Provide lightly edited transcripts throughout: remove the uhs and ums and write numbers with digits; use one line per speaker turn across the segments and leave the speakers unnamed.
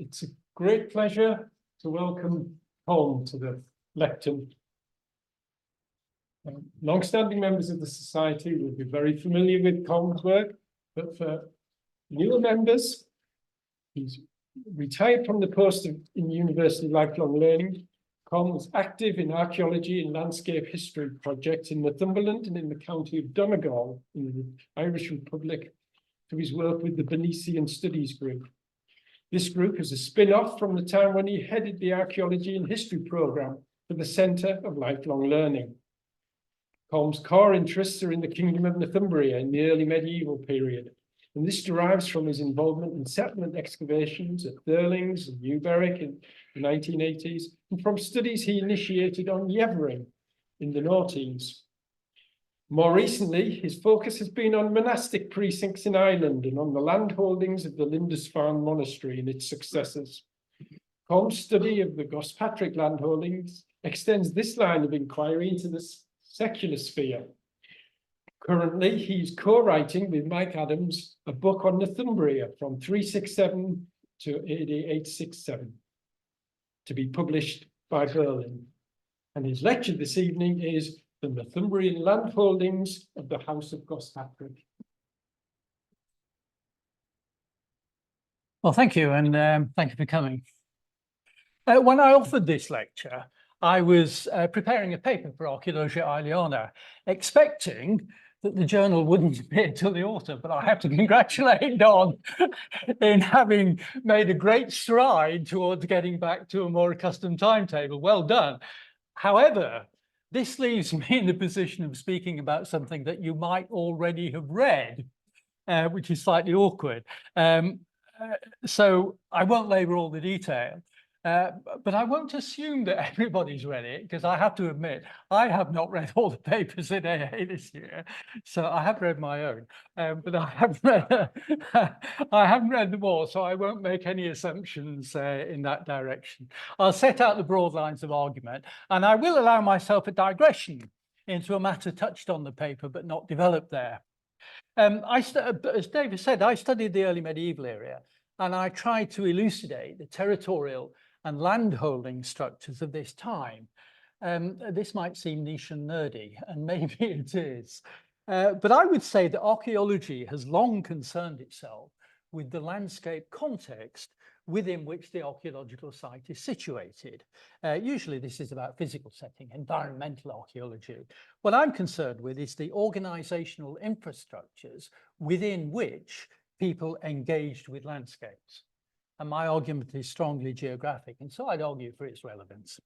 It's a great pleasure to welcome Colm to the lectern. Long-standing members of the Society will be very familiar with Colm's work, but for newer members, he's retired from the post in University Lifelong Learning. Colm was active in archaeology and landscape history projects in Northumberland and in the county of Donegal in the Irish Republic through his work with the Venetian Studies Group. This group is a spin-off from the time when he headed the archaeology and history program for the Centre of Lifelong Learning. Colm's core interests are in the Kingdom of Northumbria in the early medieval period, and this derives from his involvement in settlement excavations at Thurlings and New Berwick in the 1980s, and from studies he initiated on Yevering in the noughties. More recently, his focus has been on monastic precincts in Ireland and on the landholdings of the Lindisfarne Monastery and its successors. Colm's study of the Cospatric landholdings extends this line of inquiry into the secular sphere. Currently, he's co-writing with Mike Adams a book on Northumbria from 367 to AD 867 to be published by Berlin. And his lecture this evening is The Northumbrian Landholdings of the House of Cospatric.
Well, thank you, and thank you for coming. When I offered this lecture, I was preparing a paper for Archaeologia Aeliana, expecting that the journal wouldn't appear till the autumn, but I have to congratulate Don in having made a great stride towards getting back to a more accustomed timetable. Well done. However, this leaves me in the position of speaking about something that you might already have read, which is slightly awkward. So I won't labour all the detail. But I won't assume that everybody's read it, because I have to admit, I have not read all the papers in AA this year. So I have read my own, but I haven't read them all, so I won't make any assumptions in that direction. I'll set out the broad lines of argument, and I will allow myself a digression into a matter touched on the paper, but not developed there. As David said, I studied the early medieval area, and I tried to elucidate the territorial and landholding structures of this time. This might seem niche and nerdy, and maybe it is. But I would say that archaeology has long concerned itself with the landscape context within which the archaeological site is situated. Usually this is about physical setting, environmental archaeology. What I'm concerned with is the organizational infrastructures within which people engaged with landscapes. And my argument is strongly geographic, and so I'd argue for its relevance.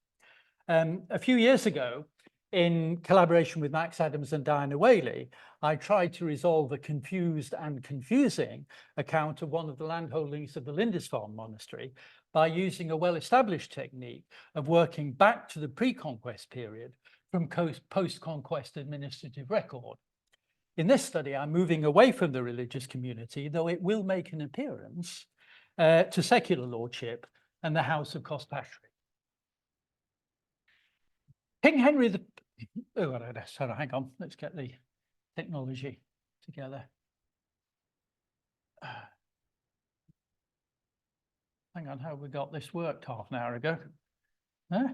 A few years ago, in collaboration with Max Adams and Diana Whaley, I tried to resolve a confused and confusing account of one of the landholdings of the Lindisfarne Monastery by using a well-established technique of working back to the pre-conquest period from post-conquest administrative record. In this study, I'm moving away from the religious community, though it will make an appearance, to secular lordship and the House of Cospatric. King Henry the... Oh, sorry, hang on, let's get the technology together. Hang on, how we got this worked half an hour ago? Huh?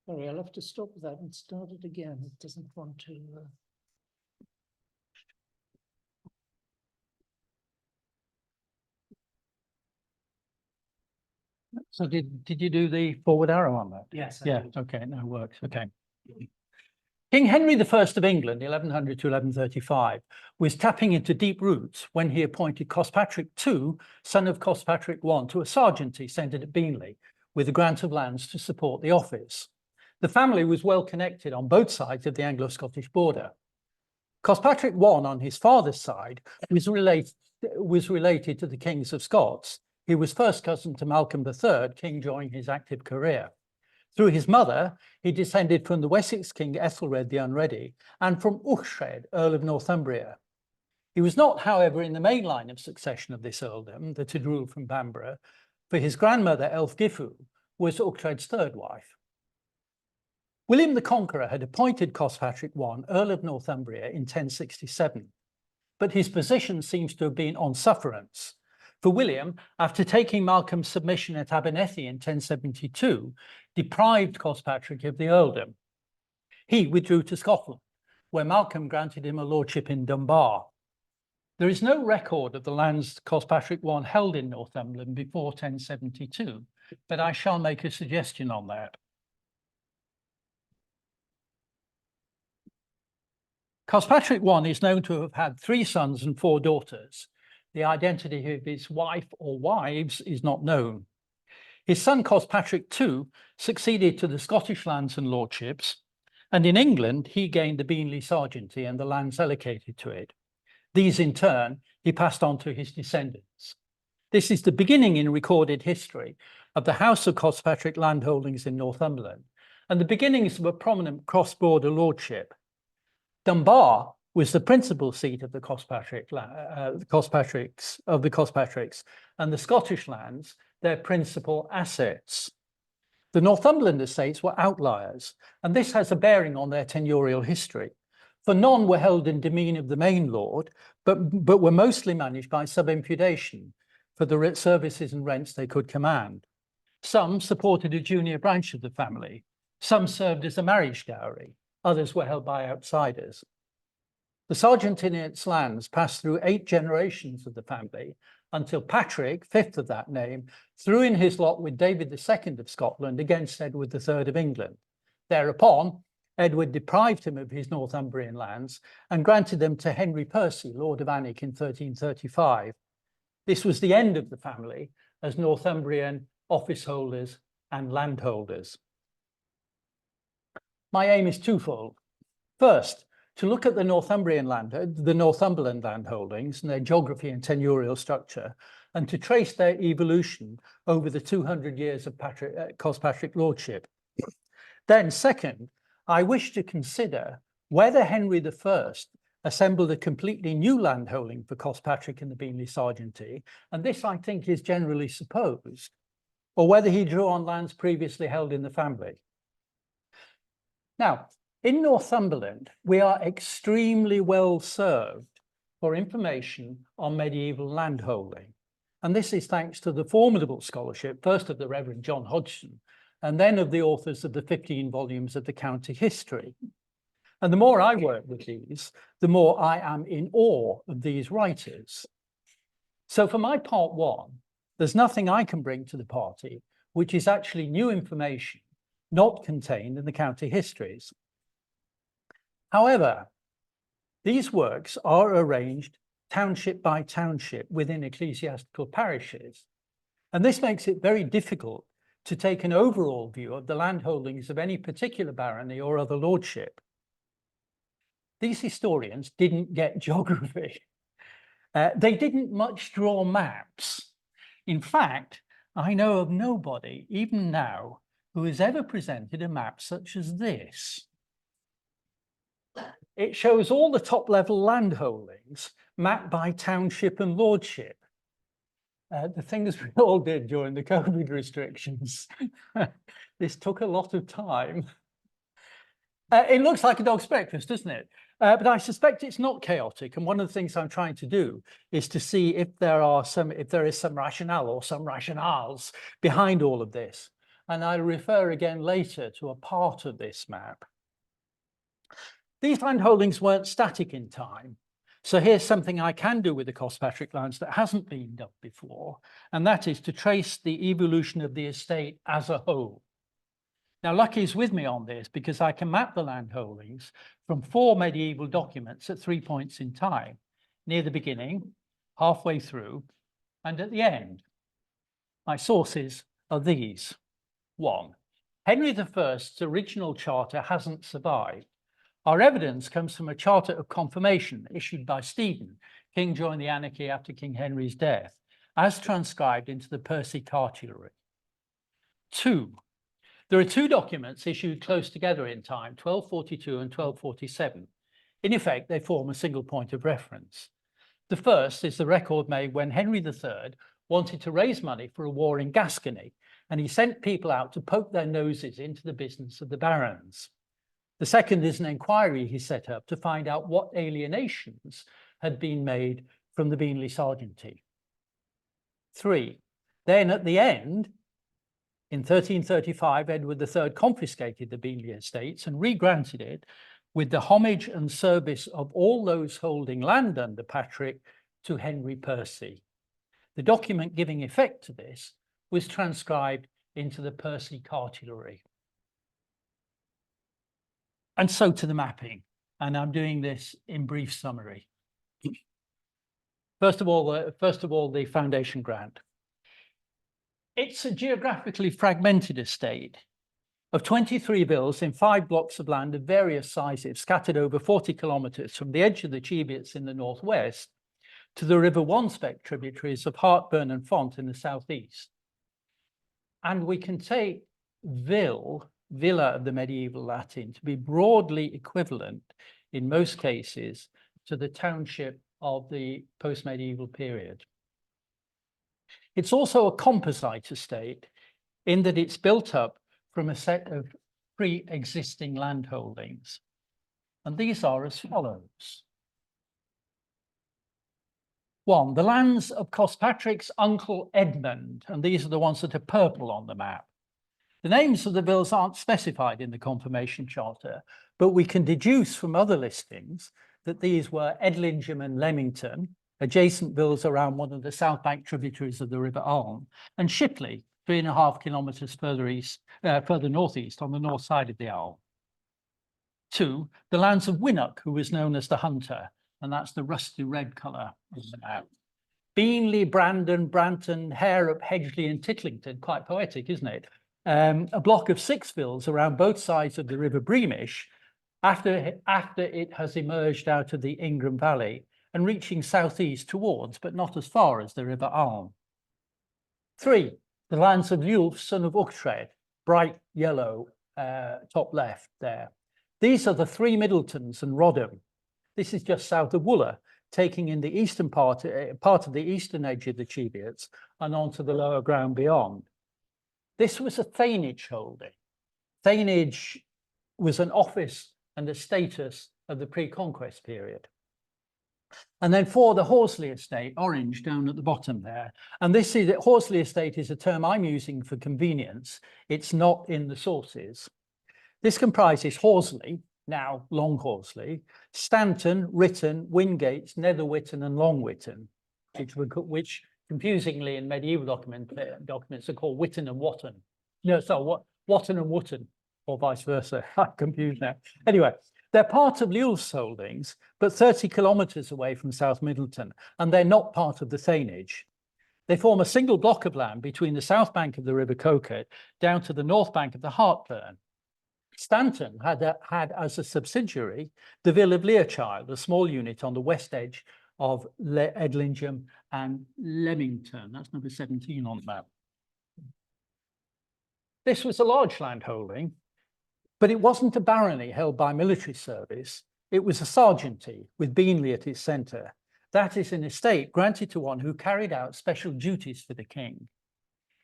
Sorry, I'll have to stop that and start it again. It doesn't want to.
So did you do the forward arrow on that?
Yes.
Yeah. Okay. No, works. Okay. King Henry I of England, 1100 to 1135, was tapping into deep roots when he appointed Cospatric II, son of Cospatric I, to a sergeantcy centred at Beanley, with a grant of lands to support the office. The family was well connected on both sides of the Anglo-Scottish border. Cospatric I, on his father's side, was related to the kings of Scots. He was first cousin to Malcolm III, king during his active career. Through his mother, he descended from the Wessex king Ethelred the Unready and from Uchred, Earl of Northumbria. He was not, however, in the main line of succession of this earldom that had ruled from Bamborough, for his grandmother, Elfgifu, was Uchtred's third wife. William the Conqueror had appointed Cospatric I Earl of Northumbria in 1067, but his position seems to have been on sufferance. For William, after taking Malcolm's submission at Abernethy in 1072, deprived Cospatric of the earldom. He withdrew to Scotland, where Malcolm granted him a lordship in Dunbar. There is no record of the lands Cospatric I held in Northumberland before 1072, but I shall make a suggestion on that. Cospatric I is known to have had 3 sons and 4 daughters. The identity of his wife or wives is not known. His son Cospatric II succeeded to the Scottish lands and lordships, and in England he gained the Beanley Sergeantry and the lands allocated to it. These in turn he passed on to his descendants. This is the beginning in recorded history of the House of Cospatric landholdings in Northumberland, and the beginnings of a prominent cross-border lordship. Dunbar was the principal seat of the Cospatrics, and the Scottish lands their principal assets. The Northumberland estates were outliers, and this has a bearing on their tenurial history. For none were held in demesne of the main lord, but were mostly managed by subimputation for the services and rents they could command. Some supported a junior branch of the family, some served as a marriage dowry, others were held by outsiders. The sergeant in its lands passed through 8 generations of the family until Patrick, 5th of that name, threw in his lot with David II of Scotland against Edward III of England. Thereupon, Edward deprived him of his Northumbrian lands and granted them to Henry Percy, Lord of Alnwick, in 1335. This was the end of the family as Northumbrian office holders and landholders. My aim is twofold. First, to look at the Northumberland landholdings and their geography and tenurial structure, and to trace their evolution over the 200 years of Cospatric lordship. Then second, I wish to consider whether Henry I assembled a completely new landholding for Cospatric and the Beanley Sergeantry, and this I think is generally supposed, or whether he drew on lands previously held in the family. Now, in Northumberland, we are extremely well served for information on medieval landholding. And this is thanks to the formidable scholarship, first of the Reverend John Hodgson, and then of the authors of the 15 volumes of the county history. And the more I work with these, the more I am in awe of these writers. So for my part 1, there's nothing I can bring to the party, which is actually new information, not contained in the county histories. However, these works are arranged township by township within ecclesiastical parishes, and this makes it very difficult to take an overall view of the landholdings of any particular barony or other lordship. These historians didn't get geography. They didn't much draw maps. In fact, I know of nobody, even now, who has ever presented a map such as this. It shows all the top-level landholdings mapped by township and lordship. The things we all did during the COVID restrictions. This took a lot of time. It looks like a dog's breakfast, doesn't it? But I suspect it's not chaotic. And one of the things I'm trying to do is to see if there is some rationale or some rationales behind all of this. And I'll refer again later to a part of this map. These landholdings weren't static in time. So here's something I can do with the Cospatric lands that hasn't been done before, and that is to trace the evolution of the estate as a whole. Now, Lucky's with me on this because I can map the landholdings from 4 medieval documents at 3 points in time, near the beginning, halfway through, and at the end. My sources are these. 1. Henry I's original charter hasn't survived. Our evidence comes from a charter of confirmation issued by Stephen, king during the anarchy after King Henry's death, as transcribed into the Percy Cartulary. 2. There are 2 documents issued close together in time, 1242 and 1247. In effect, they form a single point of reference. The first is the record made when Henry III wanted to raise money for a war in Gascony, and he sent people out to poke their noses into the business of the barons. The second is an inquiry he set up to find out what alienations had been made from the Beanley Sergeantry. 3. Then at the end, in 1335, Edward III confiscated the Beanley estates and re-granted it with the homage and service of all those holding land under Patrick to Henry Percy. The document giving effect to this was transcribed into the Percy Cartulary. And so to the mapping, and I'm doing this in brief summary. First of all, the foundation grant. It's a geographically fragmented estate of 23 villas in 5 blocks of land of various sizes, scattered over 40 kilometres from the edge of the Cheviots in the northwest to the River Wansbeck tributaries of Hartburn and Font in the southeast. And we can take villa of the medieval Latin to be broadly equivalent in most cases to the township of the post-medieval period. It's also a composite estate in that it's built up from a set of pre-existing landholdings. And these are as follows. 1, the lands of Cospatric's uncle Edmund, and these are the ones that are purple on the map. The names of the villas aren't specified in the confirmation charter, but we can deduce from other listings that these were Edlingham and Leamington, adjacent villas around one of the south bank tributaries of the River Alne, and Shipley, 3.5 kilometres further northeast on the north side of the Alne. 2, the lands of Winnock, who was known as the Hunter, and that's the rusty red colour in the map. Beanley, Brandon, Branton, Hareup, Hedgley and Titlington, quite poetic, isn't it? A block of 6 villas around both sides of the River Breamish after it has emerged out of the Ingram Valley and reaching southeast towards, but not as far as the River Alne. 3, the lands of Liulf, son of Uchtred, bright yellow, top left there. These are the 3 Middletons and Rodham. This is just south of Wooler, taking in the eastern part of the eastern edge of the Cheviots and onto the lower ground beyond. This was a thainage holding. Thainage was an office and a status of the pre-conquest period. And then 4, the Horsley estate, orange down at the bottom there. And this is Horsley estate is a term I'm using for convenience. It's not in the sources. This comprises Horsley, now Long Horsley, Stanton, Writton, Wingates, Netherwhitton and Longwhitton, which confusingly in medieval documents are called Witton and Wotton. No, so Wotton and Wotton, or vice versa. I'm confused now. Anyway, they're part of Liulf's holdings, but 30 kilometres away from South Middleton, and they're not part of the thainage. They form a single block of land between the south bank of the River Coquet down to the north bank of the Hartburn. Stanton had as a subsidiary the Villa of Learchild, a small unit on the west edge of Edlingham and Leamington. That's number 17 on the map. This was a large landholding, but it wasn't a barony held by military service. It was a sergeantry with Beanley at its centre. That is an estate granted to one who carried out special duties for the king.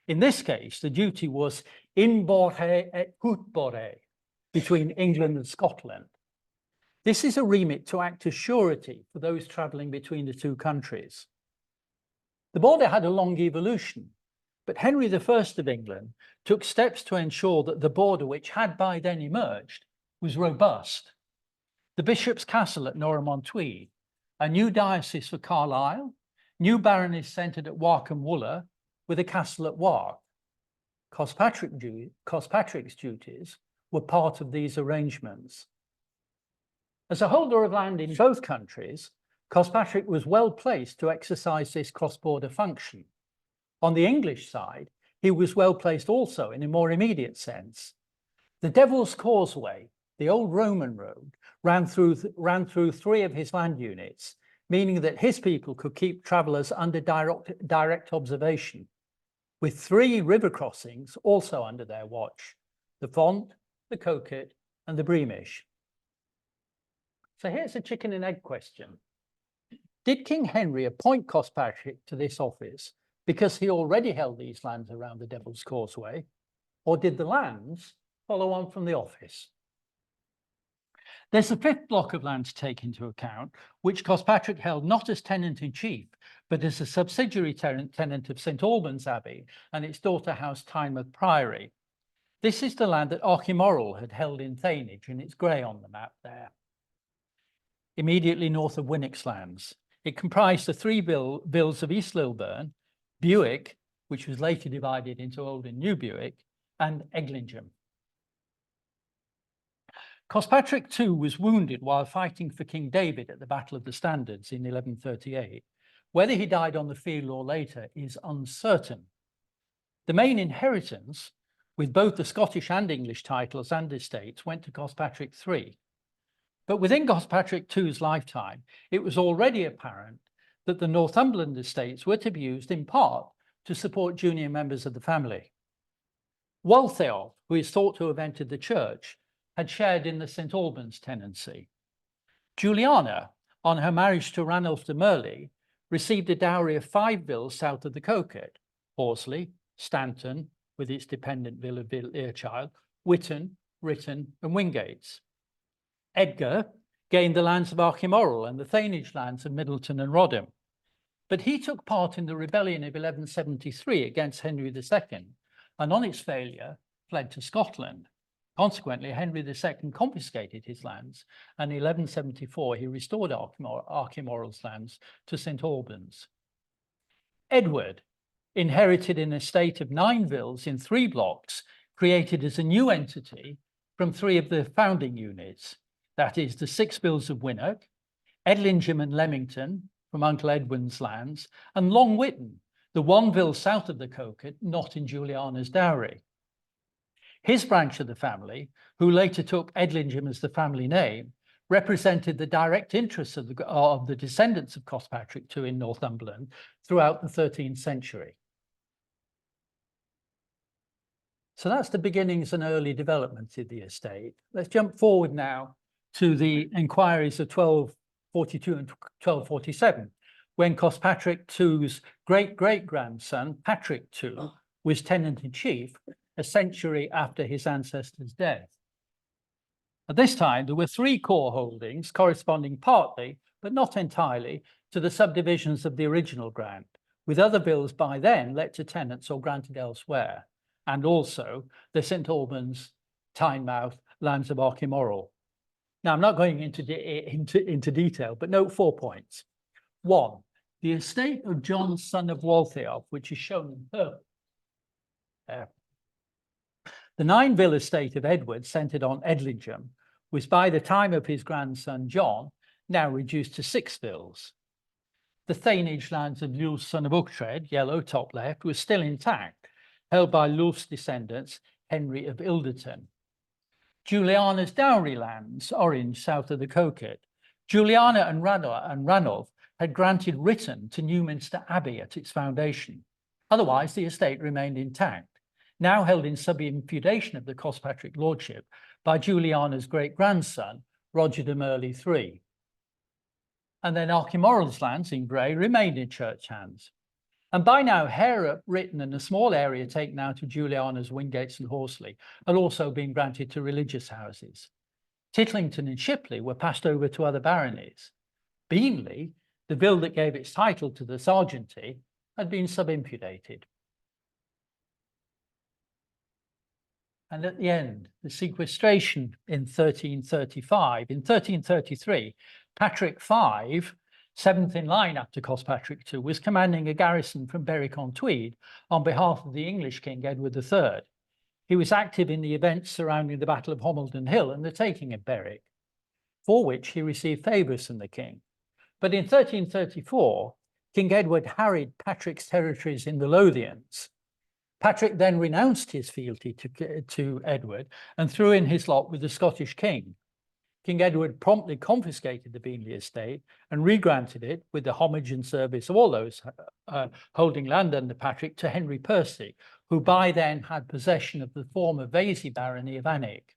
In this case, the duty was in bore et ut bore, between England and Scotland. This is a remit to act as surety for those travelling between the two countries. The border had a long evolution, but Henry I of England took steps to ensure that the border, which had by then emerged, was robust. The Bishop's Castle at Norham-on-Tweed, a new diocese for Carlisle, new baronies centred at Wark and Wooler, with a castle at Wark. Cospatric's duties were part of these arrangements. As a holder of land in both countries, Cospatric was well placed to exercise this cross-border function. On the English side, he was well placed also in a more immediate sense. The Devil's Causeway, the old Roman road, ran through 3 of his land units, meaning that his people could keep travellers under direct observation, with 3 river crossings also under their watch: the Font, the Coquet and the Breamish. So here's a chicken and egg question. Did King Henry appoint Cospatric to this office because he already held these lands around the Devil's Causeway, or did the lands follow on from the office? There's a fifth block of land to take into account, which Cospatric held not as tenant-in-chief, but as a subsidiary tenant of St Albans Abbey and its daughter house Tynemouth Priory. This is the land that Archimoril had held in thainage, and it's grey on the map there. Immediately north of Winnock's lands. It comprised the three bills of East Lilburn, Buick, which was later divided into Old and New Buick, and Eglingham. Cospatric too was wounded while fighting for King David at the Battle of the Standards in 1138. Whether he died on the field or later is uncertain. The main inheritance, with both the Scottish and English titles and estates, went to Cospatric III. But within Cospatric II's lifetime, it was already apparent that the Northumberland estates were to be used in part to support junior members of the family. Waltheof, who is thought to have entered the church, had shared in the St Albans tenancy. Juliana, on her marriage to Ranulph de Merley, received a dowry of 5 villas south of the Coquet: Horsley, Stanton, with its dependent villa Earchild, Witton, Writton, and Wingates. Edgar gained the lands of Archimoril and the thainage lands of Middleton and Rodham, but he took part in the rebellion of 1173 against Henry II, and on its failure fled to Scotland. Consequently, Henry II confiscated his lands, and in 1174 he restored Archimoril's lands to St Albans. Edward inherited an estate of 9 villas in 3 blocks, created as a new entity from 3 of the founding units, that is, the 6 villas of Winnock, Edlingham and Leamington from Uncle Edwin's lands, and Long Witton, the 1 villa south of the Coquet, not in Juliana's dowry. His branch of the family, who later took Edlingham as the family name, represented the direct interests of the descendants of Cospatric II in Northumberland throughout the 13th century. So that's the beginnings and early development of the estate. Let's jump forward now to the inquiries of 1242 and 1247, when Cospatric II's great-great-grandson, Patrick II, was tenant-in-chief, a century after his ancestor's death. At this time, there were 3 core holdings corresponding partly, but not entirely, to the subdivisions of the original grant, with other bills by then let to tenants or granted elsewhere, and also the St Albans, Tynemouth lands of Archimoril. Now, I'm not going into detail, but note 4 points. 1, the estate of John, son of Waltheof, which is shown in purple. The 9-villa estate of Edward, centred on Edlingham, was by the time of his grandson John now reduced to 6 villas. The thainage lands of Lulf's son of Uchtred, yellow top left, was still intact, held by Lulf's descendants, Henry of Ilderton. Juliana's dowry lands, orange, south of the Coquet. Juliana and Ranulph had granted Writton to Newminster Abbey at its foundation. Otherwise, the estate remained intact, now held in sub-imputation of the Cospatric lordship by Juliana's great-grandson, Roger de Merley III. And then Archimoril's lands in grey remained in church hands. And by now, Hareup, Writton, and a small area taken out of Juliana's Wingates and Horsley had also been granted to religious houses. Titlington and Shipley were passed over to other baronies. Beanley, the bill that gave its title to the sergeanty, had been sub-imputated. And at the end, the sequestration in 1335. In 1333, Patrick V, 7th in line after Cospatric II, was commanding a garrison from Berwick-on-Tweed on behalf of the English King Edward III. He was active in the events surrounding the Battle of Homildon Hill and the taking of Berwick, for which he received favours from the king. But in 1334, King Edward harried Patrick's territories in the Lothians. Patrick then renounced his fealty to Edward and threw in his lot with the Scottish king. King Edward promptly confiscated the Beanley estate and regranted it, with the homage and service of all those holding land under Patrick, to Henry Percy, who by then had possession of the former Vesey barony of Alnwick.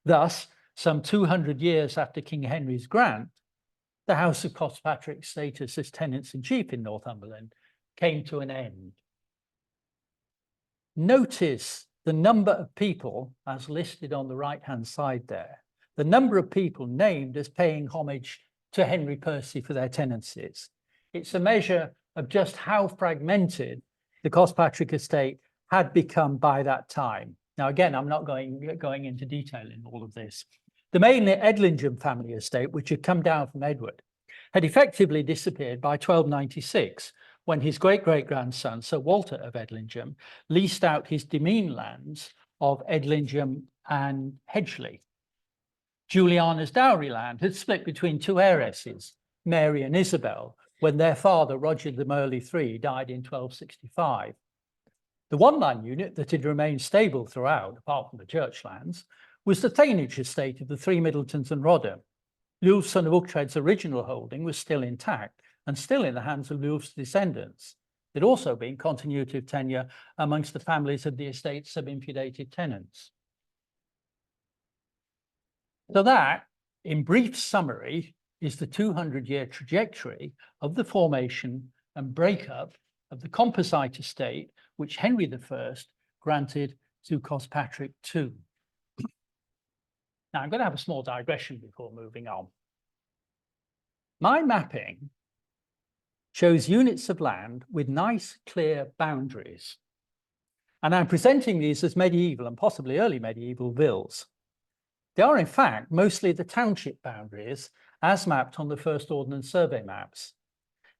Thus, some 200 years after King Henry's grant, the House of Cospatric's status as tenants-in-chief in Northumberland came to an end. Notice the number of people, as listed on the right-hand side there, the number of people named as paying homage to Henry Percy for their tenancies. It's a measure of just how fragmented the Cospatric estate had become by that time. Now, again, I'm not going into detail in all of this. The main Edlingham family estate, which had come down from Edward, had effectively disappeared by 1296, when his great-great-grandson, Sir Walter of Edlingham, leased out his demesne lands of Edlingham and Hedgley. Juliana's dowry land had split between two heiresses, Mary and Isabel, when their father, Roger de Merley III, died in 1265. The one land unit that had remained stable throughout, apart from the church lands, was the Thanage estate of the three Middletons and Rodham. Lulf, son of Uchtred's original holding, was still intact and still in the hands of Lulf's descendants. There'd also been continuity of tenure amongst the families of the estate's sub-infeudated tenants. So that, in brief summary, is the 200-year trajectory of the formation and breakup of the composite estate which Henry I granted to Cospatric II. Now, I'm going to have a small digression before moving on. My mapping shows units of land with nice, clear boundaries. And I'm presenting these as medieval and possibly early medieval villas. They are, in fact, mostly the township boundaries as mapped on the First Ordnance Survey maps.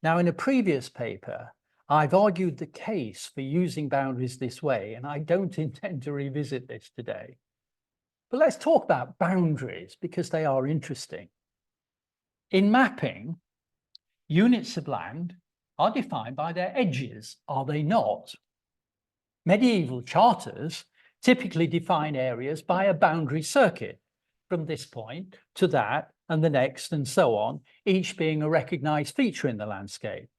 Now, in a previous paper, I've argued the case for using boundaries this way, and I don't intend to revisit this today. But let's talk about boundaries because they are interesting. In mapping, units of land are defined by their edges, are they not? Medieval charters typically define areas by a boundary circuit, from this point to that and the next and so on, each being a recognized feature in the landscape.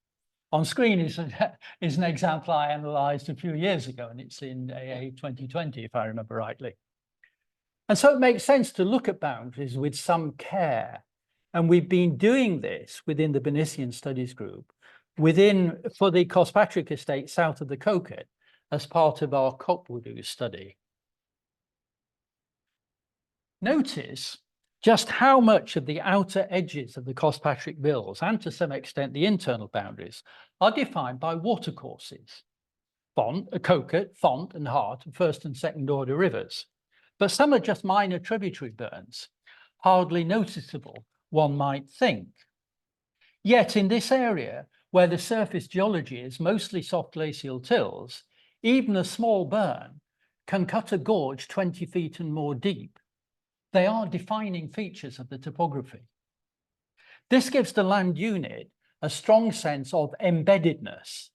On screen is an example I analysed a few years ago, and it's in AA 2020, if I remember rightly. And so it makes sense to look at boundaries with some care. And we've been doing this within the Bernician Studies Group, for the Cospatric estate south of the Coquet, as part of our Cockwoodoo study. Notice just how much of the outer edges of the Cospatric villas, and to some extent the internal boundaries, are defined by watercourses. Coquet, Font and Hart are first and second order rivers, but some are just minor tributary burns, hardly noticeable, one might think. Yet in this area, where the surface geology is mostly soft glacial tills, even a small burn can cut a gorge 20 feet and more deep. They are defining features of the topography. This gives the land unit a strong sense of embeddedness,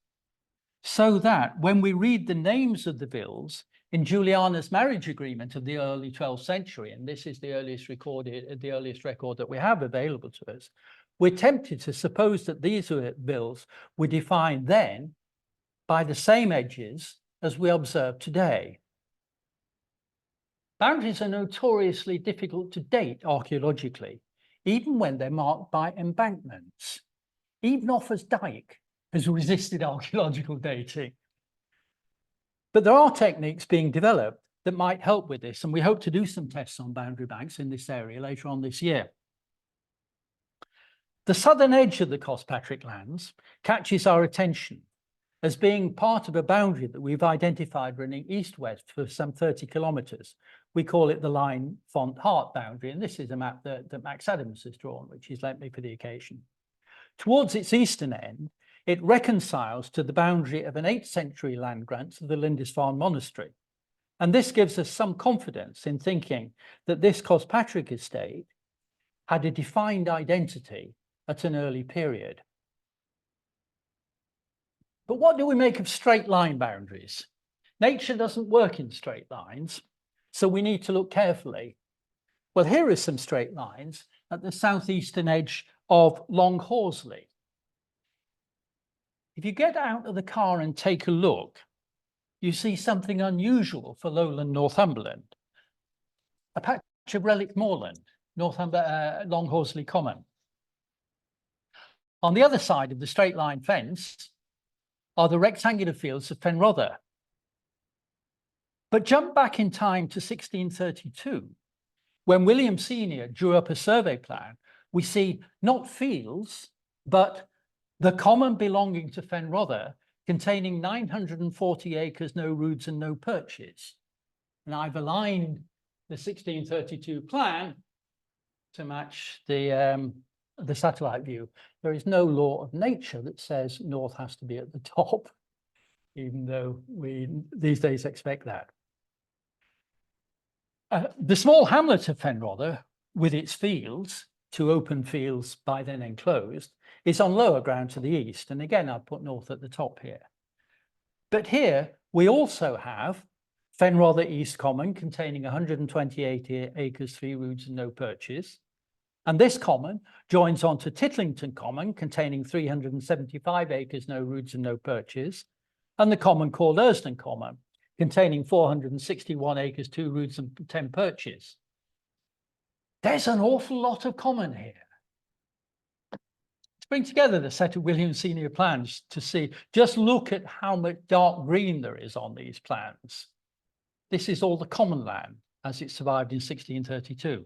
so that when we read the names of the villas in Juliana's marriage agreement of the early 12th century, and this is the earliest record that we have available to us, we're tempted to suppose that these villas were defined then by the same edges as we observe today. Boundaries are notoriously difficult to date archaeologically, even when they're marked by embankments. Even Offa's Dyke has resisted archaeological dating. But there are techniques being developed that might help with this, and we hope to do some tests on boundary banks in this area later on this year. The southern edge of the Cospatric lands catches our attention as being part of a boundary that we've identified running east-west for some 30 kilometres. We call it the line Font-Hart boundary, and this is a map that Max Adams has drawn, which he's lent me for the occasion. Towards its eastern end, it reconciles to the boundary of an 8th century land grant to the Lindisfarne Monastery. And this gives us some confidence in thinking that this Cospatric estate had a defined identity at an early period. But what do we make of straight line boundaries? Nature doesn't work in straight lines, so we need to look carefully. Well, here are some straight lines at the southeastern edge of Long Horsley. If you get out of the car and take a look, you see something unusual for lowland Northumberland. A patch of relic moorland, Long Horsley Common. On the other side of the straight line fence are the rectangular fields of Fenrother. But jump back in time to 1632, when William Senior drew up a survey plan, we see not fields, but the common belonging to Fenrother, containing 940 acres, no roods and no perches. And I've aligned the 1632 plan to match the satellite view. There is no law of nature that says north has to be at the top, even though we these days expect that. The small hamlet of Fenrother, with its fields, 2 open fields by then enclosed, is on lower ground to the east. And again, I've put north at the top here. But here we also have Fenrother East Common, containing 128 acres, 3 roods and no perches. And this common joins on to Titlington Common, containing 375 acres, no roods and no perches, and the common called Ursden Common, containing 461 acres, 2 roods and 10 perches. There's an awful lot of common here. Let's bring together the set of William Senior plans to see, just look at how much dark green there is on these plans. This is all the common land as it survived in 1632.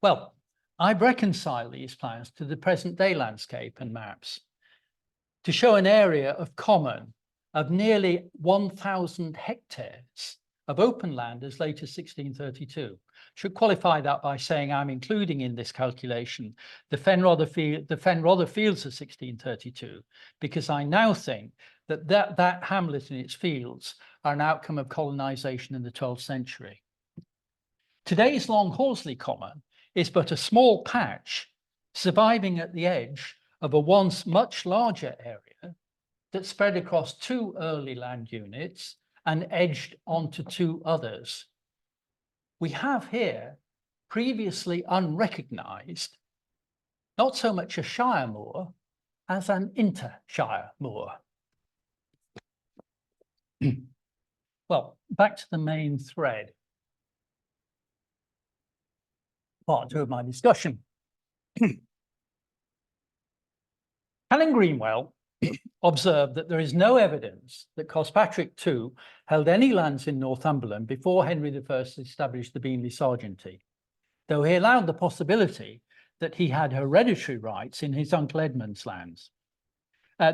Well, I've reconciled these plans to the present day landscape and maps to show an area of common of nearly 1,000 hectares of open land as late as 1632. Should qualify that by saying I'm including in this calculation the Fenrother fields of 1632, because I now think that hamlet and its fields are an outcome of colonization in the 12th century. Today's Long Horsley Common is but a small patch surviving at the edge of a once much larger area that spread across 2 early land units and edged onto 2 others. We have here previously unrecognized, not so much a shire moor as an inter-shire moor. Well, back to the main thread. Part 2 of my discussion. Alan Greenwell observed that there is no evidence that Cospatric II held any lands in Northumberland before Henry I established the Beanley Sergeantry, though he allowed the possibility that he had hereditary rights in his uncle Edmund's lands.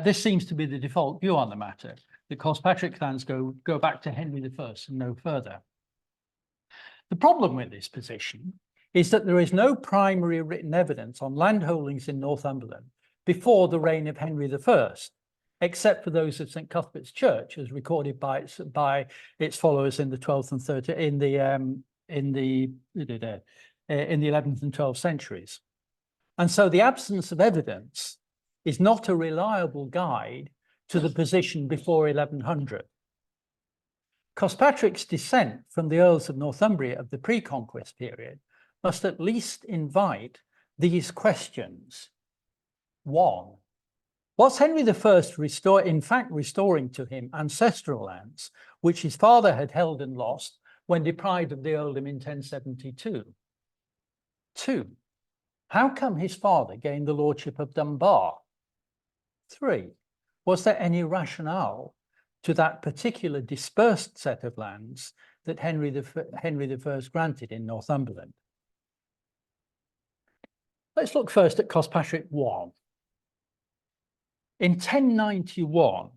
This seems to be the default view on the matter, that Cospatric lands go back to Henry I and no further. The problem with this position is that there is no primary written evidence on landholdings in Northumberland before the reign of Henry I, except for those of St Cuthbert's Church, as recorded by its followers in the 12th and 13th in the 11th and 12th centuries. And so the absence of evidence is not a reliable guide to the position before 1100. Cospatric's descent from the Earls of Northumbria of the pre-conquest period must at least invite these questions. 1. Was Henry I in fact restoring to him ancestral lands, which his father had held and lost when deprived of the earldom in 1072? 2. How come his father gained the lordship of Dunbar? 3. Was there any rationale to that particular dispersed set of lands that Henry I granted in Northumberland? Let's look first at Cospatric I. In 1091,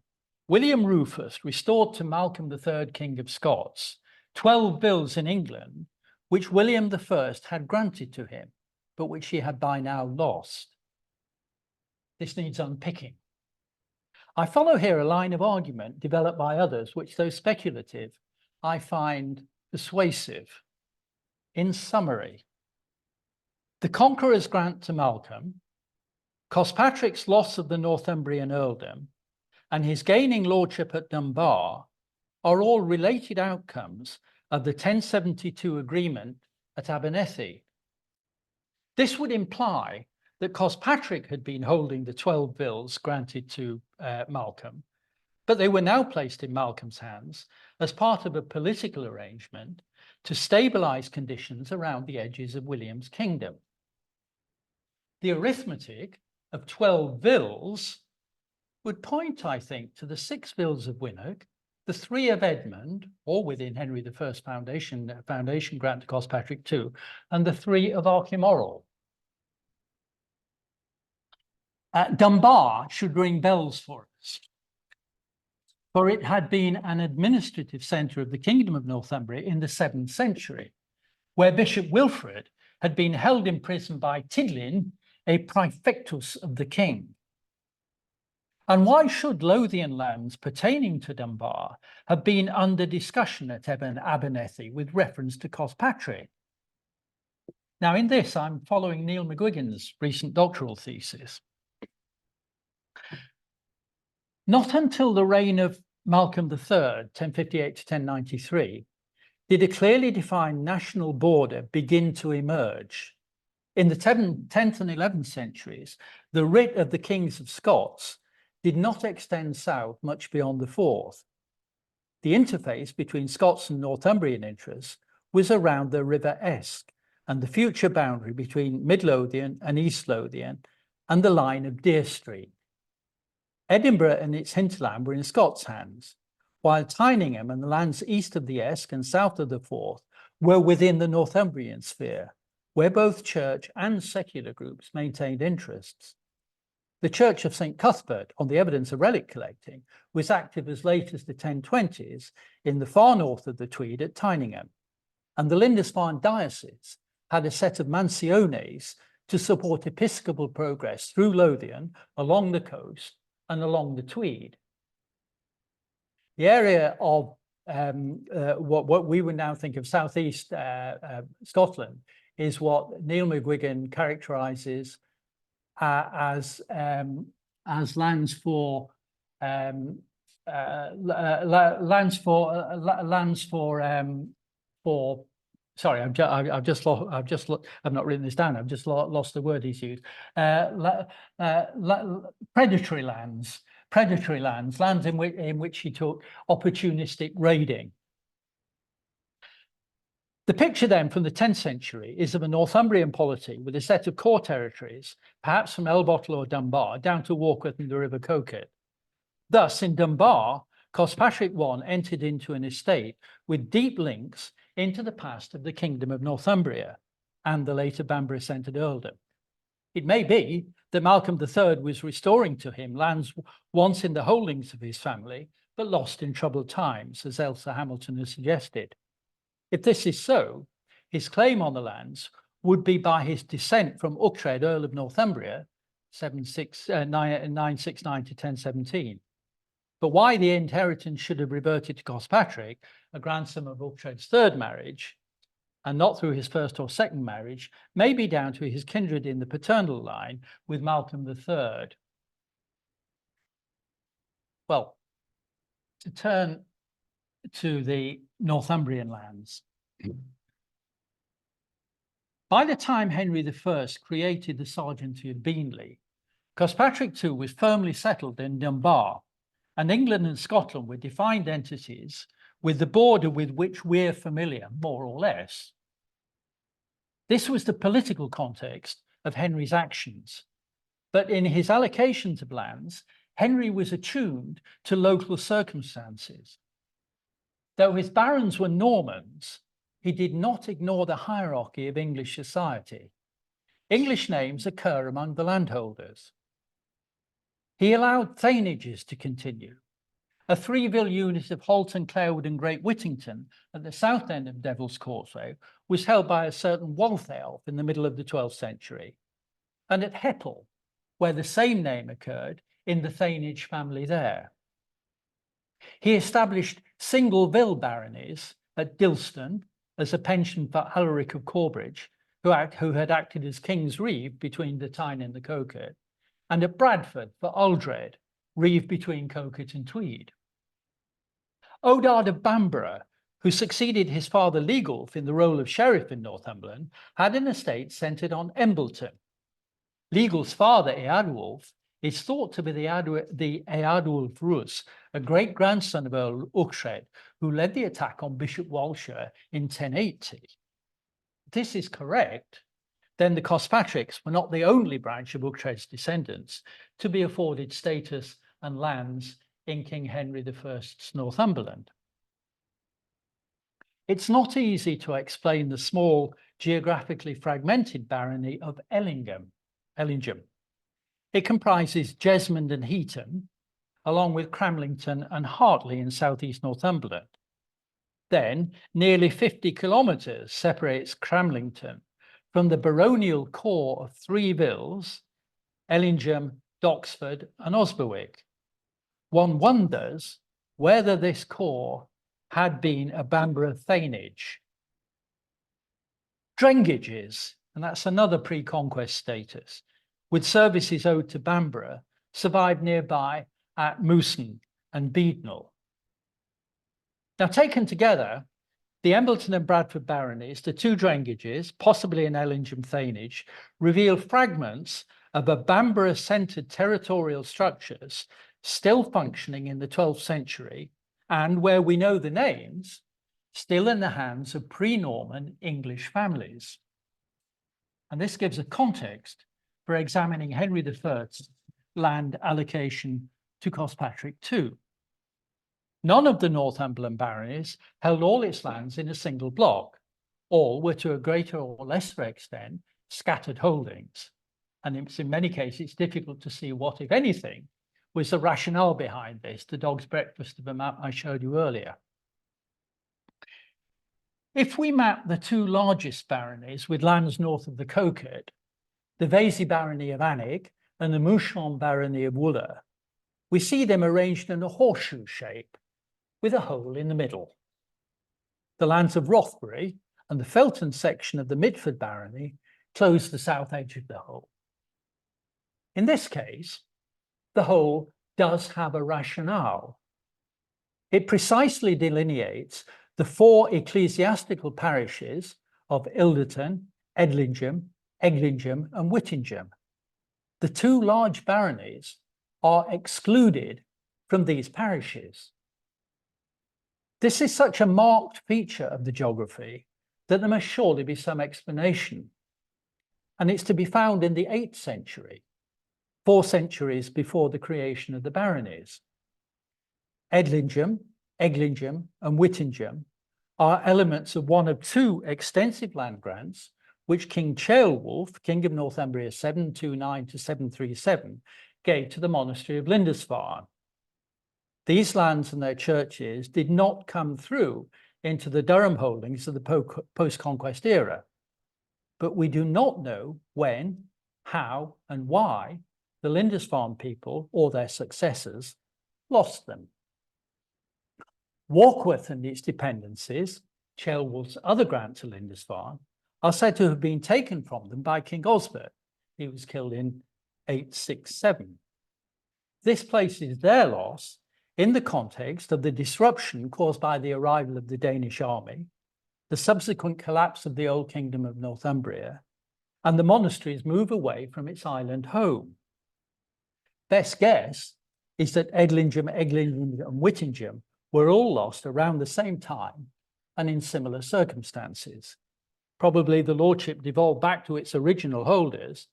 William Rufus restored to Malcolm III, King of Scots, 12 bills in England, which William I had granted to him, but which he had by now lost. This needs unpicking. I follow here a line of argument developed by others, which, though speculative, I find persuasive. In summary, the Conqueror's grant to Malcolm, Cospatric's loss of the Northumbrian earldom, and his gaining lordship at Dunbar are all related outcomes of the 1072 agreement at Abernethy. This would imply that Cospatric had been holding the 12 bills granted to Malcolm, but they were now placed in Malcolm's hands as part of a political arrangement to stabilize conditions around the edges of William's kingdom. The arithmetic of 12 vills would point, I think, to the 6 vills of Winnock, the 3 of Edmund, all within Henry I's foundation grant to Cospatric II, and the 3 of Archimorol. Dunbar should ring bells for us, for it had been an administrative centre of the Kingdom of Northumbria in the 7th century, where Bishop Wilfrid had been held in prison by Tidlin, a praefectus of the king. And why should Lothian lands pertaining to Dunbar have been under discussion at Abernethy with reference to Cospatric? Now, in this, I'm following Neil McGuigan's recent doctoral thesis. Not until the reign of Malcolm III, 1058 to 1093, did a clearly defined national border begin to emerge. In the 10th and 11th centuries, the writ of the kings of Scots did not extend south much beyond the Forth. The interface between Scots and Northumbrian interests was around the River Esk and the future boundary between Mid Lothian and East Lothian and the line of Deer Street. Edinburgh and its hinterland were in Scots' hands, while Tyningham and the lands east of the Esk and south of the Forth were within the Northumbrian sphere, where both church and secular groups maintained interests. The Church of St. Cuthbert, on the evidence of relic collecting, was active as late as the 1020s in the far north of the Tweed at Tyningham, and the Lindisfarne diocese had a set of mansiones to support episcopal progress through Lothian, along the coast, and along the Tweed. The area of what we would now think of southeast Scotland is what Neil McGuigan characterises as lands for sorry, I've not written this down. I've just lost the word he's used. Predatory lands, lands in which he took opportunistic raiding. The picture then from the 10th century is of a Northumbrian polity with a set of core territories, perhaps from Elbottle or Dunbar, down to Warkworth and the River Coquet. Thus, in Dunbar, Cospatric I entered into an estate with deep links into the past of the Kingdom of Northumbria and the later Bamborough-centred earldom. It may be that Malcolm III was restoring to him lands once in the holdings of his family, but lost in troubled times, as Elsa Hamilton has suggested. If this is so, his claim on the lands would be by his descent from Uchtred, Earl of Northumbria, 969 to 1017. But why the inheritance should have reverted to Cospatric, a grandson of Uchtred's third marriage, and not through his first or second marriage, may be down to his kindred in the paternal line with Malcolm III. Well, to turn to the Northumbrian lands. By the time Henry I created the Serjeantry of Beanley, Cospatric II was firmly settled in Dunbar, and England and Scotland were defined entities with the border with which we're familiar, more or less. This was the political context of Henry's actions, but in his allocations of lands, Henry was attuned to local circumstances. Though his barons were Normans, he did not ignore the hierarchy of English society. English names occur among the landholders. He allowed thanages to continue. A 3-vill unit of Halton, Clarewood and Great Whittington at the south end of Devil's Causeway was held by a certain Waltheof in the middle of the 12th century, and at Heppel, where the same name occurred in the thanage family there. He established single-vill baronies at Dilston as a pension for Alaric of Corbridge, who had acted as King's Reeve between the Tyne and the Coquet, and at Bradford for Aldred, Reeve between Coquet and Tweed. Odard of Bamborough, who succeeded his father Leigulf in the role of sheriff in Northumberland, had an estate centred on Embleton. Leigulf's father, Eadwulf, is thought to be the Eadwulf Rus, a great-grandson of Earl Uchtred, who led the attack on Bishop Walsher in 1080. This is correct. then the Cospatrics were not the only branch of Uchtred's descendants to be afforded status and lands in King Henry I's Northumberland. It's not easy to explain the small, geographically fragmented barony of Ellingham. It comprises Jesmond and Heaton, along with Cramlington and Hartley in southeast Northumberland. Then, nearly 50 kilometres separates Cramlington from the baronial core of three villes, Ellingham, Doxford and Osberwick. One wonders whether this core had been a Bamborough thainage. Drengages, and that's another pre-conquest status, with services owed to Bamborough, survived nearby at Moussen and Beadnell. Now, taken together, the Embleton and Bradford baronies, the two drengages, possibly an Ellingham thainage, reveal fragments of a Bamborough-centred territorial structures still functioning in the 12th century, and where we know the names, still in the hands of pre-Norman English families. And this gives a context for examining Henry I's land allocation to Cospatric II. None of the Northumberland baronies held all its lands in a single block. All were to a greater or lesser extent scattered holdings. And in many cases, it's difficult to see what, if anything, was the rationale behind this, the dog's breakfast of a map I showed you earlier. If we map the two largest baronies with lands north of the Coquet, the Vesey barony of Annig and the Mouchon barony of Wooler, we see them arranged in a horseshoe shape with a hole in the middle. The lands of Rothbury and the Felton section of the Midford barony close the south edge of the hole. In this case, the hole does have a rationale. It precisely delineates the four ecclesiastical parishes of Ilderton, Edlingham, Eglingham and Whittingham. The two large baronies are excluded from these parishes. This is such a marked feature of the geography that there must surely be some explanation. And it's to be found in the 8th century, 4 centuries before the creation of the baronies. Edlingham, Eglingham and Whittingham are elements of one of two extensive land grants which King Ceolwulf, King of Northumbria 729 to 737, gave to the monastery of Lindisfarne. These lands and their churches did not come through into the Durham holdings of the post-conquest era, but we do not know when, how and why the Lindisfarne people or their successors lost them. Warkworth and its dependencies, Ceolwulf's other grant to Lindisfarne, are said to have been taken from them by King Osbert. He was killed in 867. This places their loss in the context of the disruption caused by the arrival of the Danish army, the subsequent collapse of the Old Kingdom of Northumbria, and the monastery's move away from its island home. Best guess is that Edlingham, Eglingham and Whittingham were all lost around the same time and in similar circumstances. Probably the lordship devolved back to its original holders,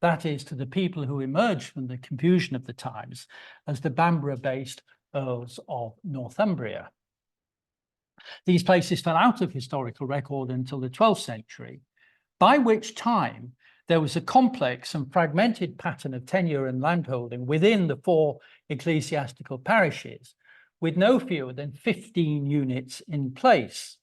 that is, to the people who emerged from the confusion of the times as the Bamborough-based Earls of Northumbria. These places fell out of historical record until the 12th century, by which time there was a complex and fragmented pattern of tenure and landholding within the 4 ecclesiastical parishes, with no fewer than 15 units in place.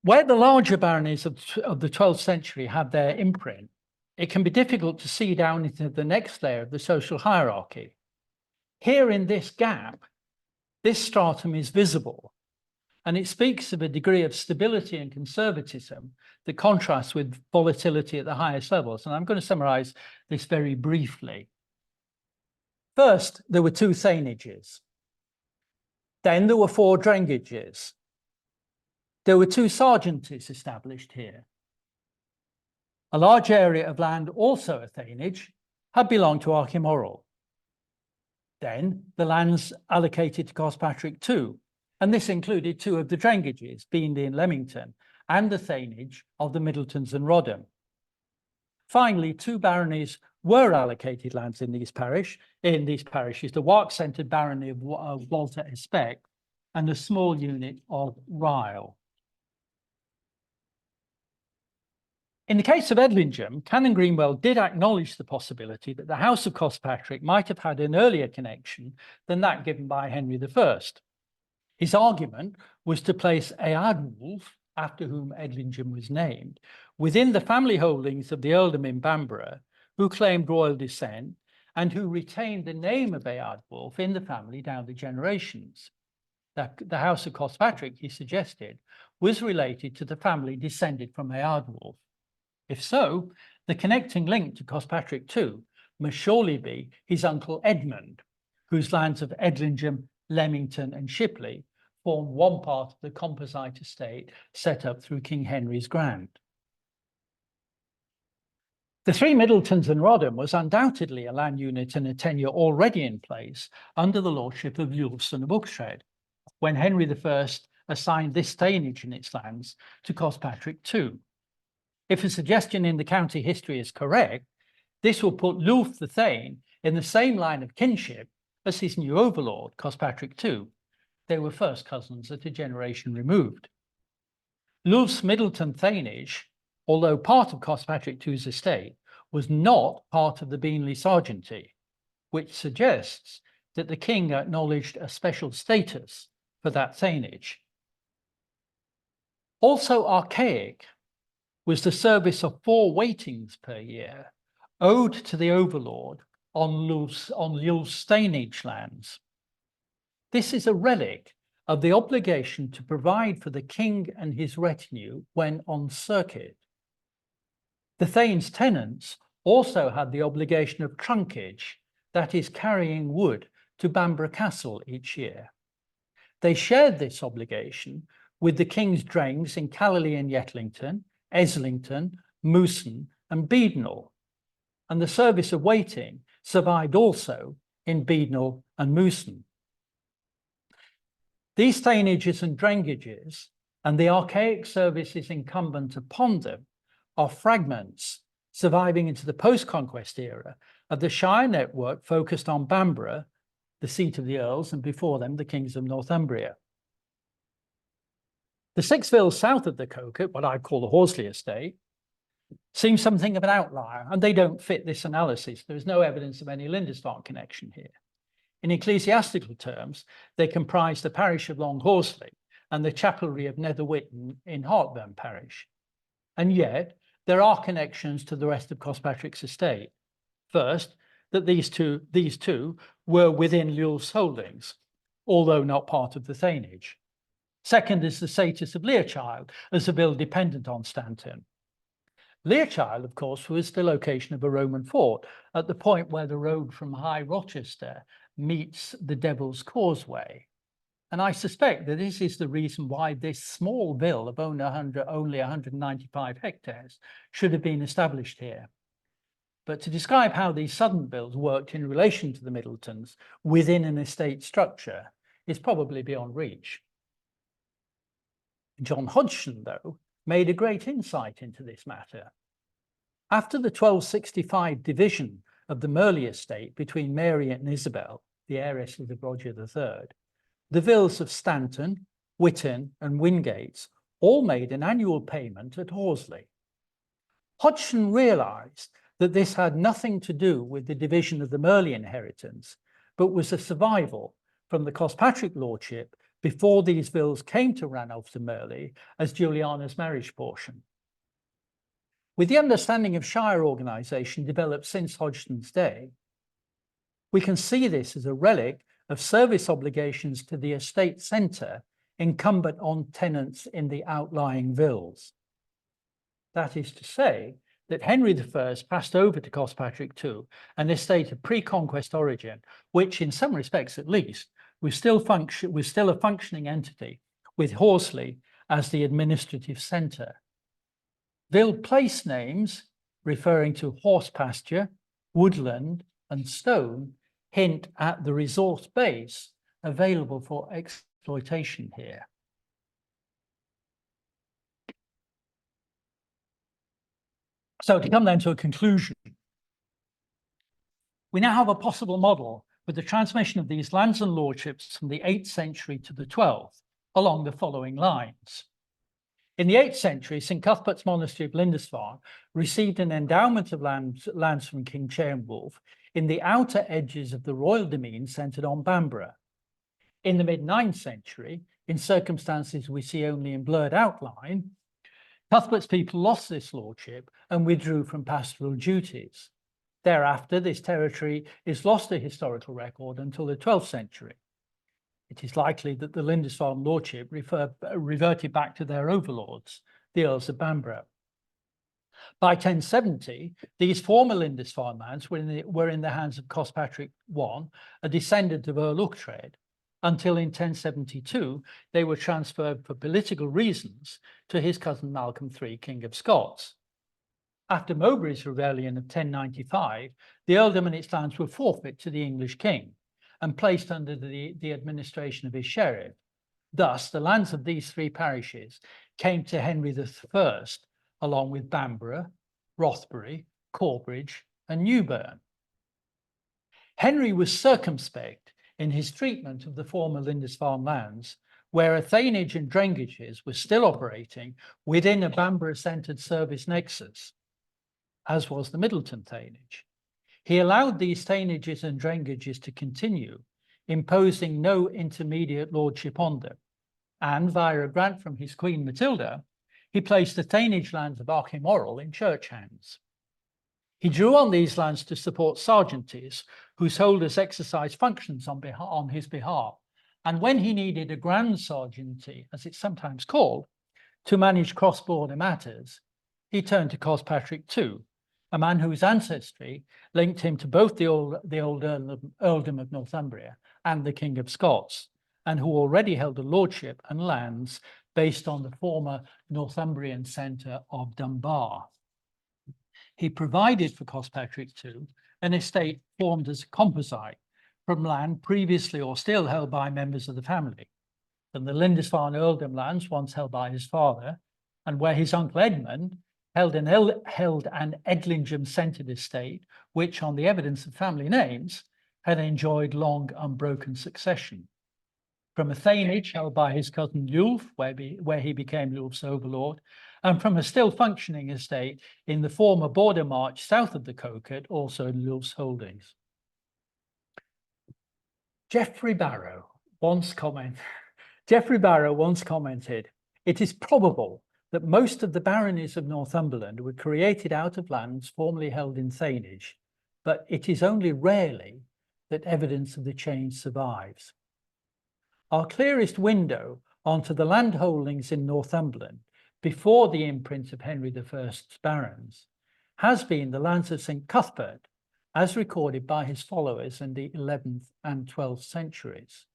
Where the larger baronies of the 12th century have their imprint, it can be difficult to see down into the next layer of the social hierarchy. Here in this gap, this stratum is visible, and it speaks of a degree of stability and conservatism that contrasts with volatility at the highest levels. And I'm going to summarize this very briefly. First, there were 2 thainages. Then there were 4 drengages. There were 2 sergeanties established here. A large area of land, also a thainage, had belonged to Archimorol. Then the lands allocated to Cospatric II, and this included two of the drangages, Beanley and Leamington, and the thainage of the Middletons and Rodham. Finally, two baronies were allocated lands in these parishes, the Wark-centred barony of Walter Especk and a small unit of Ryle. In the case of Edlingham, Canon Greenwell did acknowledge the possibility that the House of Cospatric might have had an earlier connection than that given by Henry I. His argument was to place Eadwulf, after whom Edlingham was named, within the family holdings of the earldom in Bamborough, who claimed royal descent and who retained the name of Eadwulf in the family down the generations. The House of Cospatric, he suggested, was related to the family descended from Eadwulf. If so, the connecting link to Cospatric too must surely be his uncle Edmund, whose lands of Edlingham, Leamington and Shipley formed one part of the composite estate set up through King Henry's grant. The three Middletons and Rodham was undoubtedly a land unit and a tenure already in place under the lordship of Lewston of Uxred, when Henry I assigned this thainage and its lands to Cospatric too. If a suggestion in the county history is correct, this will put Lulf the Thane in the same line of kinship as his new overlord, Cospatric II. They were first cousins at a generation removed. Lulf's Middleton thainage, although part of Cospatric II's estate, was not part of the Beanley Sargenty, which suggests that the king acknowledged a special status for that thainage. Also archaic was the service of 4 waitings per year, owed to the overlord on Lulf's thainage lands. This is a relic of the obligation to provide for the king and his retinue when on circuit. The thane's tenants also had the obligation of trunkage, that is, carrying wood to Bamborough Castle each year. They shared this obligation with the king's drengs in Callerley and Yetlington, Eslington, Mooson and Beadnell, and the service of waiting survived also in Beadnell and Mooson. These thainages and drengages and the archaic services incumbent upon them are fragments surviving into the post-conquest era of the shire network focused on Bamborough, the seat of the earls, and before them the kings of Northumbria. The 6 villas south of the Coquet, what I call the Horsley estate, seem something of an outlier, and they don't fit this analysis. There is no evidence of any Lindisfarne connection here. In ecclesiastical terms, they comprise the parish of Long Horsley and the chapelry of Netherwhitten in Hartburn parish. And yet, there are connections to the rest of Cospatric's estate. First, that these two were within Lulf's holdings, although not part of the thainage. Second is the status of Learchild as a vill dependent on Stanton. Learchild, of course, was the location of a Roman fort at the point where the road from High Rochester meets the Devil's Causeway. And I suspect that this is the reason why this small vill of only 195 hectares should have been established here. But to describe how these southern vills worked in relation to the Middletons within an estate structure is probably beyond reach. John Hodgson, though, made a great insight into this matter. After the 1265 division of the Merley estate between Mary and Isabel, the heiresses of Roger III, the villas of Stanton, Whitton and Wingates all made an annual payment at Horsley. Hodgson realised that this had nothing to do with the division of the Merley inheritance, but was a survival from the Cospatric lordship before these villas came to Ranulph de Merley as Juliana's marriage portion. With the understanding of shire organisation developed since Hodgson's day, we can see this as a relic of service obligations to the estate centre incumbent on tenants in the outlying villas. That is to say that Henry I passed over to Cospatric II an estate of pre-conquest origin, which in some respects at least was still a functioning entity with Horsley as the administrative centre. Vill place names referring to horse pasture, woodland and stone hint at the resource base available for exploitation here. So to come then to a conclusion, we now have a possible model with the transmission of these lands and lordships from the 8th century to the 12th along the following lines. In the 8th century, St Cuthbert's Monastery of Lindisfarne received an endowment of lands from King Ceolwulf in the outer edges of the royal demesne centred on Bamborough. In the mid-9th century, in circumstances we see only in blurred outline, Cuthbert's people lost this lordship and withdrew from pastoral duties. Thereafter, this territory is lost to historical record until the 12th century. It is likely that the Lindisfarne lordship reverted back to their overlords, the Earls of Bamborough. By 1070, these former Lindisfarne lands were in the hands of Cospatric I, a descendant of Earl Uchtred, until in 1072 they were transferred for political reasons to his cousin Malcolm III, King of Scots. After Mowbray's rebellion of 1095, the earldom and its lands were forfeit to the English king and placed under the administration of his sheriff. Thus, the lands of these three parishes came to Henry I, along with Bamborough, Rothbury, Corbridge, and Newburn. Henry was circumspect in his treatment of the former Lindisfarne lands, where a thainage and drainages were still operating within a Bamborough-centred service nexus, as was the Middleton thainage. He allowed these thainages and drainages to continue, imposing no intermediate lordship on them, and via a grant from his Queen Matilda, he placed the thainage lands of Archimorrel in church hands. He drew on these lands to support sergeanties whose holders exercised functions on his behalf, and when he needed a grand sergeanty, as it's sometimes called, to manage cross-border matters, he turned to Cospatric II, a man whose ancestry linked him to both the old earldom of Northumbria and the King of Scots, and who already held a lordship and lands based on the former Northumbrian centre of Dunbar. He provided for Cospatric II an estate formed as a composite from land previously or still held by members of the family, and the Lindisfarne earldom lands once held by his father, and where his uncle Edmund held an Edlingham-centred estate, which, on the evidence of family names, had enjoyed long unbroken succession. From a thainage held by his cousin Lulf, where he became Lulf's overlord, and from a still functioning estate in the former border march south of the Coquet, also in Lulf's holdings. Geoffrey Barrow once commented, "It is probable that most of the baronies of Northumberland were created out of lands formerly held in thainage, but it is only rarely that evidence of the change survives. Our clearest window onto the landholdings in Northumberland before the imprint of Henry I's barons has been the lands of St Cuthbert, as recorded by his followers in the 11th and 12th centuries.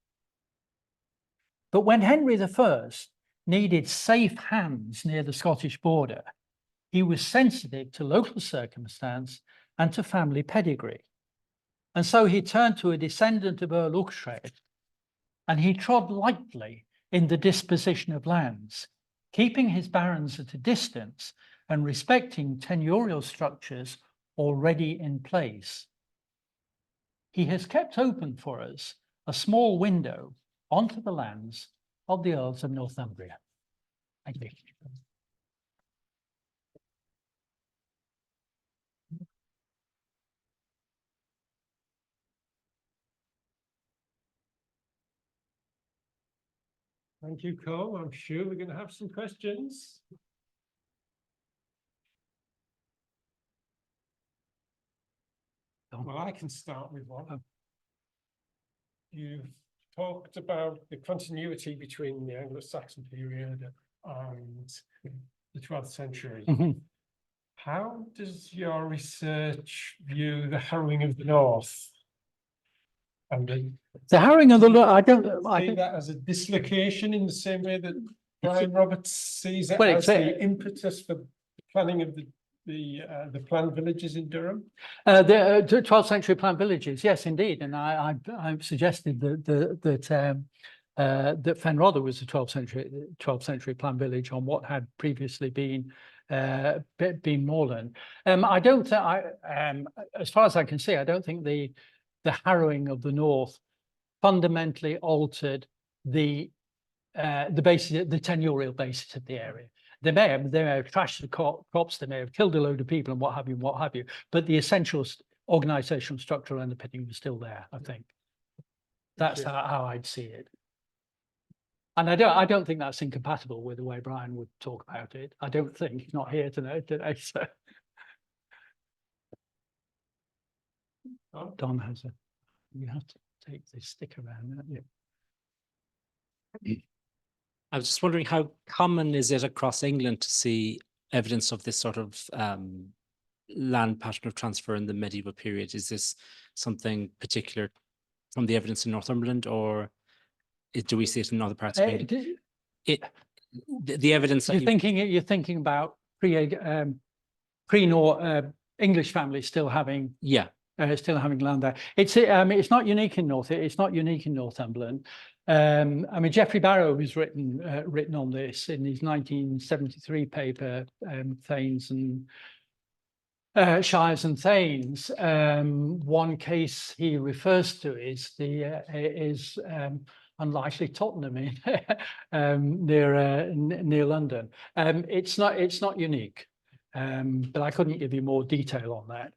But when Henry I needed safe hands near the Scottish border, he was sensitive to local circumstance and to family pedigree. And so he turned to a descendant of Earl Uchtred, and he trod lightly in the disposition of lands, keeping his barons at a distance and respecting tenurial structures already in place. He has kept open for us a small window onto the lands of the Earls of Northumbria." Thank you.
Thank you, Colm. I'm sure we're going to have some questions. Well, I can start with one. You've talked about the continuity between the Anglo-Saxon period and the 12th century. How does your research view the harrowing of the North? And
The harrowing of the North, I
see
think
that as a dislocation in the same way that Brian Roberts sees it
Well,
as the impetus for the planning of the planned villages in Durham?
the 12th century planned villages, yes, indeed. And I've suggested that that Fenrother was a 12th century planned village on what had previously been moorland. I don't think as far as I can see, I don't think the harrowing of the north fundamentally altered the basis, the tenurial basis of the area. They may have trashed the crops, they may have killed a load of people and what have you, but the essential organizational structural underpinning was still there, I think. That's how I'd see it. And I don't think that's incompatible with the way Brian would talk about it. I don't think. He's not here today, so. Don has a, you have to take this stick around, don't you?
I was just wondering, how common is it across England to see evidence of this sort of land pattern of transfer in the medieval period? Is this something particular from the evidence in Northumberland, or do we see it in other parts of England? The evidence that
you're thinking about English families still having land there. It's not unique in Northumberland. I mean, Geoffrey Barrow has written on this in his 1973 paper, Thanes and Shires and Thanes. One case he refers to is unlikely Tottenham near London. It's not unique, but I couldn't give you more detail on that.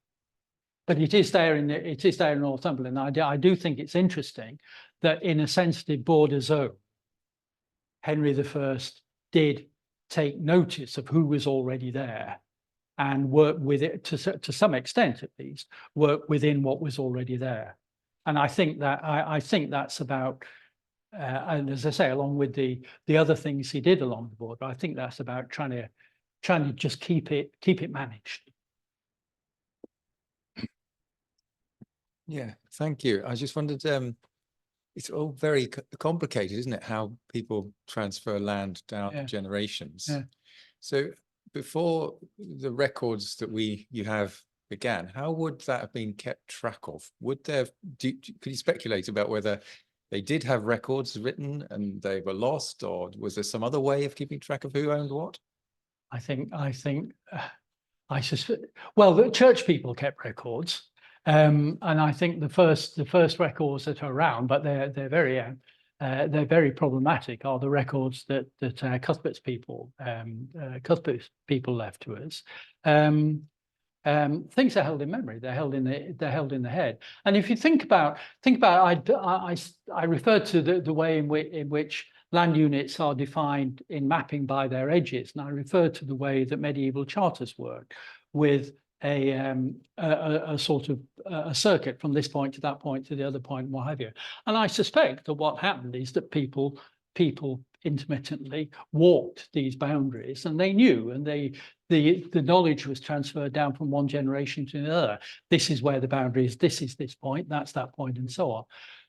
But it is there in Northumberland. I do think it's interesting that in a sensitive border zone, Henry I did take notice of who was already there and work with it to some extent, at least, work within what was already there. And I think that's about, and as I say, along with the other things he did along the border, I think that's about trying to just keep it managed.
Yeah, thank you. I just wondered, it's all very complicated, isn't it? How people transfer land down generations. Yeah. So before the records that you have began, how would that have been kept track of? Would there, could you speculate about whether they did have records written and they were lost, or was there some other way of keeping track of who owned what?
I suspect, well, the church people kept records. And I think the first records that are around, but they're very problematic, are the records that Cuthbert's people left to us. Things are held in memory. They're held in the head. And if you think about, I referred to the way in which land units are defined in mapping by their edges, and I referred to the way that medieval charters worked, with a sort of a circuit from this point to that point to the other point, what have you. And I suspect that what happened is that people intermittently walked these boundaries, and they knew, and the knowledge was transferred down from one generation to another. This is where the boundary is. This is this point. That's that point, and so on.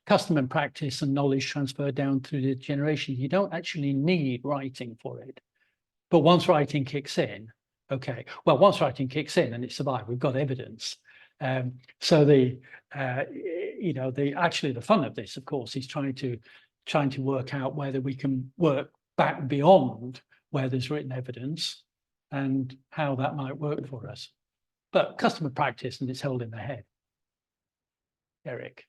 Custom and practice and knowledge transferred down through the generations. You don't actually need writing for it, but once writing kicks in. Okay, well, once writing kicks in and it's survived, we've got evidence. So actually the fun of this, of course, is trying to work out whether we can work back beyond where there's written evidence and how that might work for us. But customer practice, and it's held in the head. Eric.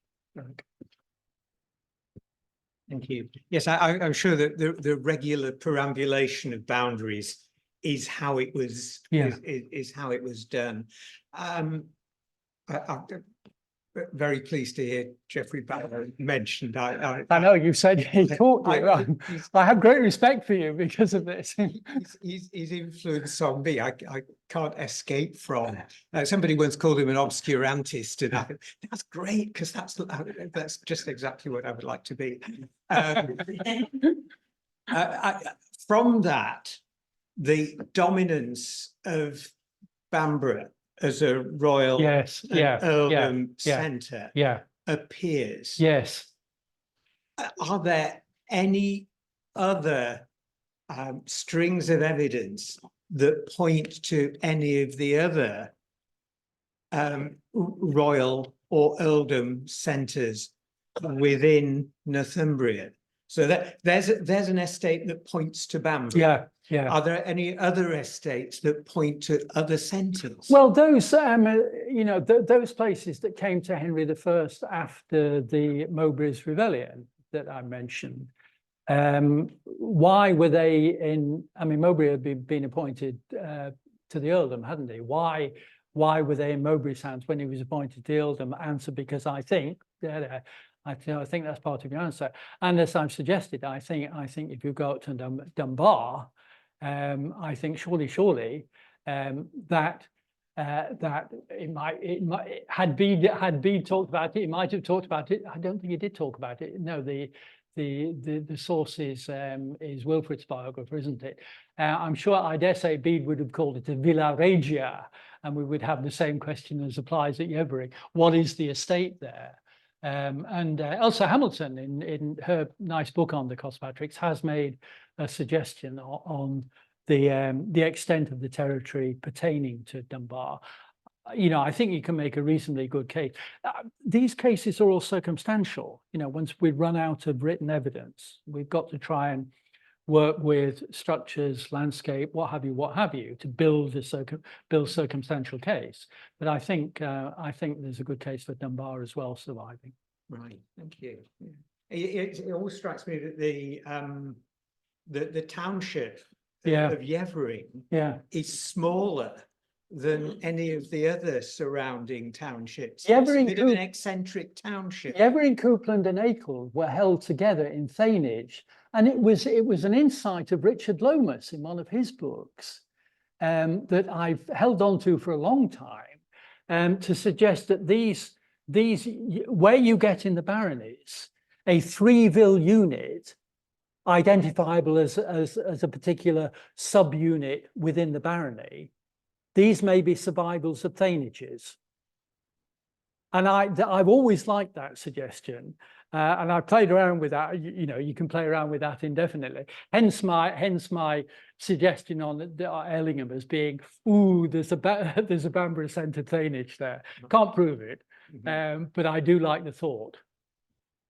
Thank you. Yes, I'm sure that the regular perambulation of boundaries is how it was. Is how it was done. I'm very pleased to hear Geoffrey Barrow mentioned.
I know you said he taught you. I have great respect for you because of this.
His influence on me, I can't escape from. Somebody once called him an obscurantist, and that's great, because that's just exactly what I would like to be. From that, the dominance of Bamborough as a royal earldom centre appears.
Yes.
Are there any other strings of evidence that point to any of the other royal or earldom centres within Northumbria? So there's an estate that points to Banbury.
Yeah, yeah.
Are there any other estates that point to other centres?
Well, those, those places that came to Henry I after the Mowbray's Rebellion that I mentioned, why were they in, I mean, Mowbray had been appointed to the earldom, hadn't he? Why were they in Mowbray's hands when he was appointed to the earldom? Answer, because I think that's part of your answer. And as I've suggested, I think if you go up to Dunbar, I think surely that it might had Bede talked about it, he might have talked about it. I don't think he did talk about it. No, the source is Wilfrid's biographer, isn't it? I dare say Bede would have called it a Villa Regia, and we would have the same question as applies at Yeovering. What is the estate there? And Elsa Hamilton, in her nice book on the Cospatrics, has made a suggestion on the extent of the territory pertaining to Dunbar. I think you can make a reasonably good case. These cases are all circumstantial. Once we run out of written evidence, we've got to try and work with structures, landscape, what have you, to build circumstantial case. But I think there's a good case for Dunbar as well surviving.
Right, thank you. It always strikes me that the township of Yeovering is smaller than any of the other surrounding townships. It's a bit of an eccentric township.
Yeovering, Coupland and Acle were held together in thainage, and it was an insight of Richard Lomas in one of his books that I've held on to for a long time, to suggest that these where you get in the baronies a 3-ville unit identifiable as a particular subunit within the barony, these may be survivals of thainages. And I've always liked that suggestion, and I've played around with that. You can play around with that indefinitely. Hence my suggestion on Ellingham as being, there's a Bamborough centre thainage there. Can't prove it, but I do like the thought.